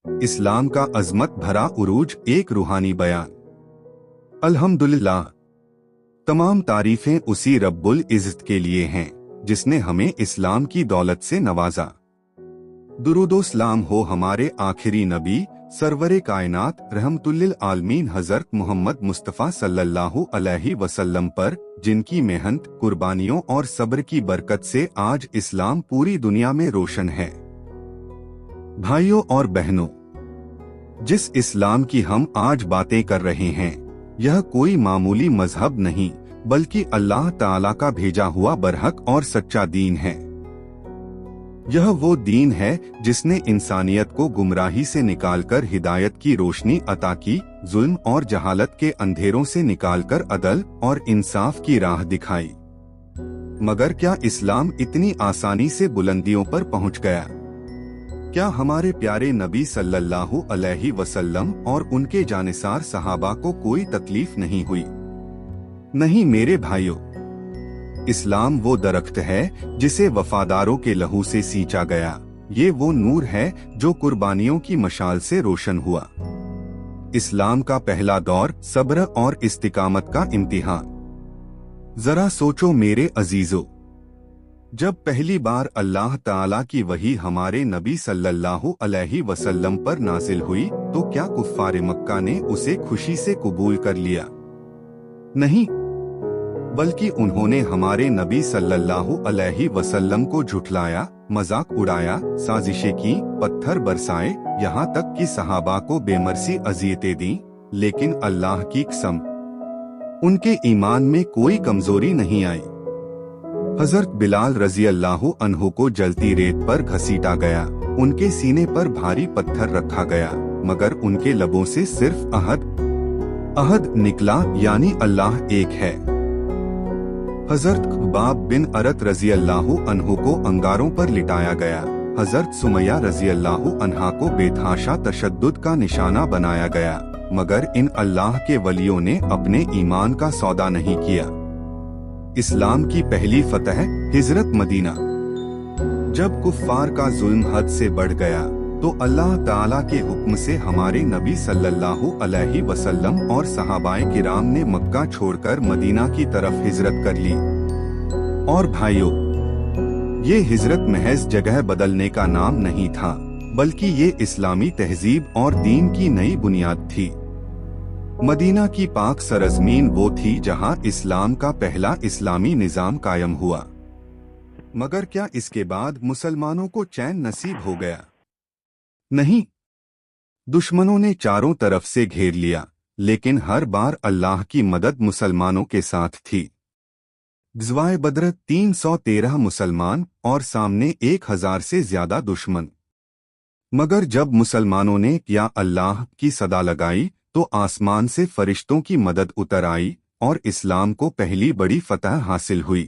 इस्लाम का अजमत भरा उरूज, एक रूहानी बयान। अल्हम्दुलिल्लाह, तमाम तारीफें उसी रब्बुल इज़्ज़त के लिए हैं जिसने हमें इस्लाम की दौलत से नवाजा। दुरूदो सलाम हो हमारे आखिरी नबी सरवरे कायनात रहमतुल्लिल आलमीन हज़रत मोहम्मद मुस्तफ़ा सल्लल्लाहु अलैहि वसल्लम पर, जिनकी मेहनत, कुर्बानियों और सब्र की बरकत से आज इस्लाम पूरी दुनिया में रोशन है। भाइयों और बहनों, जिस इस्लाम की हम आज बातें कर रहे हैं, यह कोई मामूली मजहब नहीं बल्कि अल्लाह ताला का भेजा हुआ बरहक और सच्चा दीन है। यह वो दीन है जिसने इंसानियत को गुमराही से निकालकर हिदायत की रोशनी अता की, जुल्म और जहालत के अंधेरों से निकालकर अदल और इंसाफ की राह दिखाई। मगर क्या इस्लाम इतनी आसानी से बुलंदियों पर पहुंच गया? क्या हमारे प्यारे नबी सल्लल्लाहु अलैहि वसल्लम और उनके जानिसार सहाबा को कोई तकलीफ नहीं हुई? नहीं मेरे भाइयों, इस्लाम वो दरख्त है जिसे वफादारों के लहू से सींचा गया। ये वो नूर है जो कुर्बानियों की मशाल से रोशन हुआ। इस्लाम का पहला दौर सब्र और इस्तिकामत का इम्तिहान। जरा सोचो मेरे अजीजों, जब पहली बार अल्लाह ताला की वही हमारे नबी सल्लल्लाहु अलैहि वसल्लम पर नाजिल हुई तो क्या कुफ्फारे मक्का ने उसे खुशी से कबूल कर लिया? नहीं, बल्कि उन्होंने हमारे नबी सल्लल्लाहु अलैहि वसल्लम को झुठलाया, मजाक उड़ाया, साजिशें की, पत्थर बरसाए, यहाँ तक कि सहाबा को बेमर्सी अजियतें दी। लेकिन अल्लाह की कसम, उनके ईमान में कोई कमजोरी नहीं आई। हजरत बिलाल रजी अल्लाहु अन्हु को जलती रेत पर घसीटा गया, उनके सीने पर भारी पत्थर रखा गया, मगर उनके लबों से सिर्फ अहद निकला, यानी अल्लाह एक है। हजरत खबाब बिन अरत रजी अल्लाहु अन्हु को अंगारों पर लिटाया गया। हजरत सुमैया रजी अल्लाहु अन्हा को बेतहाशा तशद्दुद का निशाना बनाया गया, मगर इन अल्लाह के वलियों ने अपने ईमान का सौदा नहीं किया। इस्लाम की पहली फतह हिजरत मदीना। जब कुफ्फार का जुल्म हद से बढ़ गया तो अल्लाह ताला के हुक्म से हमारे नबी सल्लल्लाहु अलैहि वसल्लम और सहाबाए किराम ने मक्का छोड़कर मदीना की तरफ हिजरत कर ली। और भाइयों, ये हिजरत महज जगह बदलने का नाम नहीं था, बल्कि ये इस्लामी तहजीब और दीन की नई बुनियाद थी। मदीना की पाक सरजमीन वो थी जहां इस्लाम का पहला इस्लामी निजाम कायम हुआ। मगर क्या इसके बाद मुसलमानों को चैन नसीब हो गया? नहीं, दुश्मनों ने चारों तरफ से घेर लिया, लेकिन हर बार अल्लाह की मदद मुसलमानों के साथ थी। ग़ज़वाए बद्र 313 मुसलमान और सामने 1000 से ज्यादा दुश्मन। मगर जब मुसलमानों ने या अल्लाह की सदा लगाई तो आसमान से फरिश्तों की मदद उतर आई और इस्लाम को पहली बड़ी फतह हासिल हुई।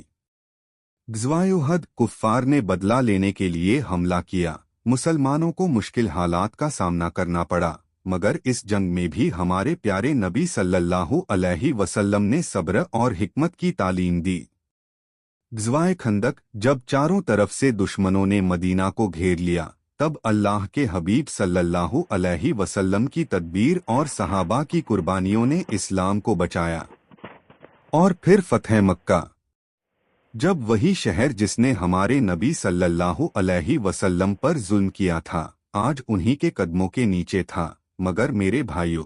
ग़ज़वाए उहद, कुफ्फार ने बदला लेने के लिए हमला किया, मुसलमानों को मुश्किल हालात का सामना करना पड़ा, मगर इस जंग में भी हमारे प्यारे नबी सल्लल्लाहु अलैहि वसल्लम ने सब्र और हिकमत की तालीम दी। ग़ज़वाए खंदक, जब चारों तरफ से दुश्मनों ने मदीना को घेर लिया, तब अल्लाह के हबीब सल्लल्लाहु अलैहि वसल्लम की तदबीर और सहाबा की कुर्बानियों ने इस्लाम को बचाया। और फिर फतह मक्का, जब वही शहर जिसने हमारे नबी सल्लल्लाहु अलैहि वसल्लम पर जुल्म किया था, आज उन्हीं के कदमों के नीचे था। मगर मेरे भाइयों,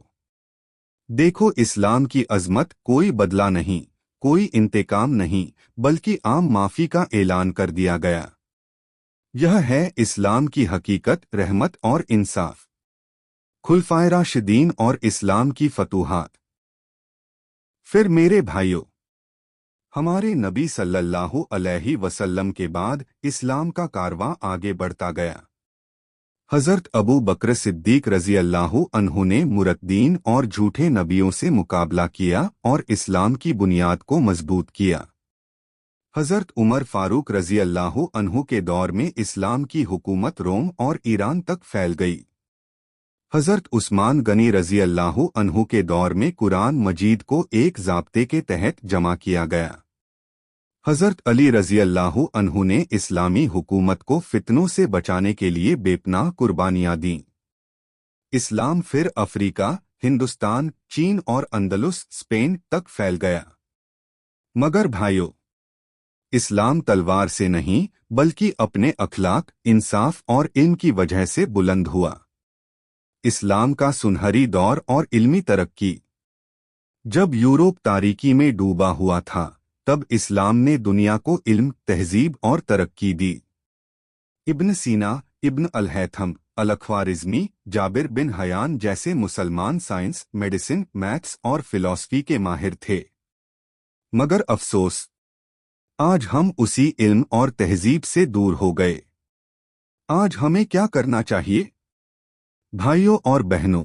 देखो, इस्लाम की अजमत कोई बदला नहीं, कोई इंतकाम नहीं, बल्कि आम माफी का ऐलान कर दिया गया। यह है इस्लाम की हकीकत, रहमत और इंसाफ। खुलफाए राशिदीन और इस्लाम की फतूहात। फिर मेरे भाइयों, हमारे नबी सल्लल्लाहु अलैहि वसल्लम के बाद इस्लाम का कारवां आगे बढ़ता गया। हजरत अबू बकर सिद्दीक रजी अल्लाहु अन्हु ने मुरद्दीन और झूठे नबियों से मुकाबला किया और इस्लाम की बुनियाद को मजबूत किया। हजरत उमर फारूक रजी अल्लाहु अन्हु के दौर में इस्लाम की हुकूमत रोम और ईरान तक फैल गई। हजरत उस्मान गनी रजी अल्लाहु अन्हु के दौर में कुरान मजीद को एक ज़ाब्ते के तहत जमा किया गया। हजरत अली रजी अल्लाहु अन्हु ने इस्लामी हुकूमत को फितनों से बचाने के लिए बेपनाह कुर्बानियां दीं। इस्लाम फिर अफ्रीका, हिंदुस्तान, चीन और अंदलुस, स्पेन तक फैल गया। मगर भाइयों, इस्लाम तलवार से नहीं बल्कि अपने अखलाक, इंसाफ और इल्म की वजह से बुलंद हुआ। इस्लाम का सुनहरी दौर और इल्मी तरक्की। जब यूरोप तारीकी में डूबा हुआ था, तब इस्लाम ने दुनिया को इल्म, तहजीब और तरक्की दी। इब्न सीना, इब्न अल-हैथम, अल-ख्वारिज़मी, जाबिर बिन हयान जैसे मुसलमान साइंस, मेडिसिन, मैथ्स और फिलॉसफी के माहिर थे। मगर अफसोस, आज हम उसी इल्म और तहजीब से दूर हो गए। आज हमें क्या करना चाहिए? भाइयों और बहनों,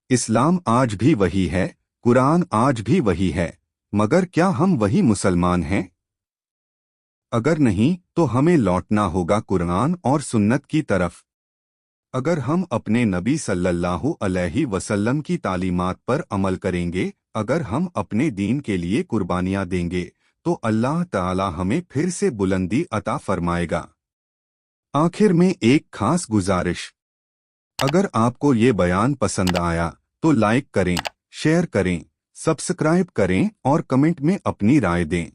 इस्लाम आज भी वही है, कुरान आज भी वही है, मगर क्या हम वही मुसलमान हैं? अगर नहीं, तो हमें लौटना होगा कुरान और सुन्नत की तरफ। अगर हम अपने नबी सल्लल्लाहु अलैहि वसल्लम की तालीमात पर अमल करेंगे, अगर हम अपने दीन के लिए कुर्बानियां देंगे, तो अल्लाह ताला हमें फिर से बुलंदी अता फरमाएगा। आखिर में एक खास गुजारिश, अगर आपको ये बयान पसंद आया तो लाइक करें, शेयर करें, सब्सक्राइब करें और कमेंट में अपनी राय दें।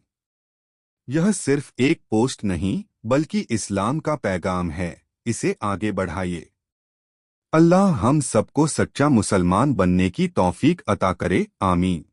यह सिर्फ एक पोस्ट नहीं बल्कि इस्लाम का पैगाम है, इसे आगे बढ़ाइए। अल्लाह हम सबको सच्चा मुसलमान बनने की तौफीक अता करे, आमीन।